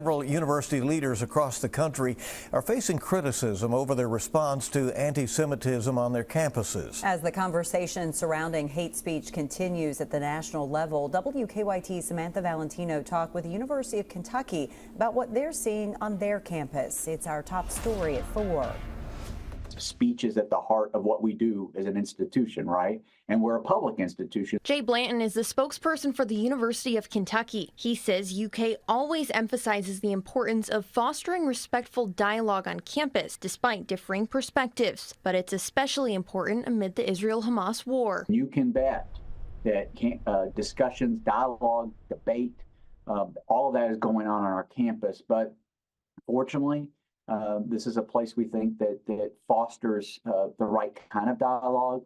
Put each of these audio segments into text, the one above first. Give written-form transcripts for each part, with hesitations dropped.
Several university leaders across the country are facing criticism over their response to anti-Semitism on their campuses. As the conversation surrounding hate speech continues at the national level, WKYT's Samantha Valentino talked with the University of Kentucky about what they're seeing on their campus. It's our top story at 4. Speech is at the heart of what we do as an institution, right? And we're a public institution. Jay Blanton is the spokesperson for the University of Kentucky. He says UK always emphasizes the importance of fostering respectful dialogue on campus, despite differing perspectives. But it's especially important amid the Israel-Hamas war. You can bet that discussions, dialogue, debate, all of that is going on our campus. But fortunately, this is a place we think that fosters the right kind of dialogue,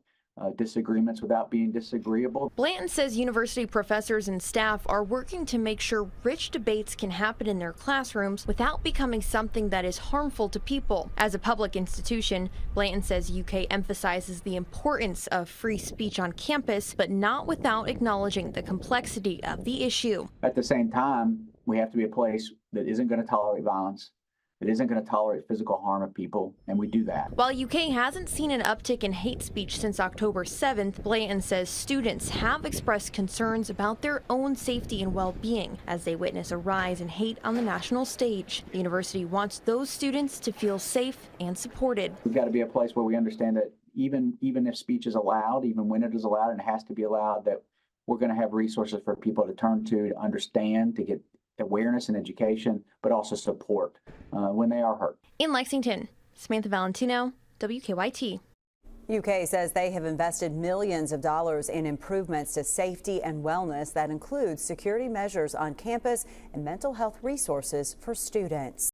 disagreements without being disagreeable. Blanton says university professors and staff are working to make sure rich debates can happen in their classrooms without becoming something that is harmful to people. As a public institution, Blanton says UK emphasizes the importance of free speech on campus, but not without acknowledging the complexity of the issue. At the same time, we have to be a place that isn't going to tolerate violence. It isn't going to tolerate physical harm of people, and we do that. While UK hasn't seen an uptick in hate speech since October 7th, Blanton says students have expressed concerns about their own safety and well-being as they witness a rise in hate on the national stage. The university wants those students to feel safe and supported. We've got to be a place where we understand that even if speech is allowed, even when it is allowed and it has to be allowed, that we're going to have resources for people to turn to understand, to get awareness and education, but also support when they are hurt. In Lexington, Samantha Valentino, WKYT. UK says they have invested millions of dollars in improvements to safety and wellness that includes security measures on campus and mental health resources for students.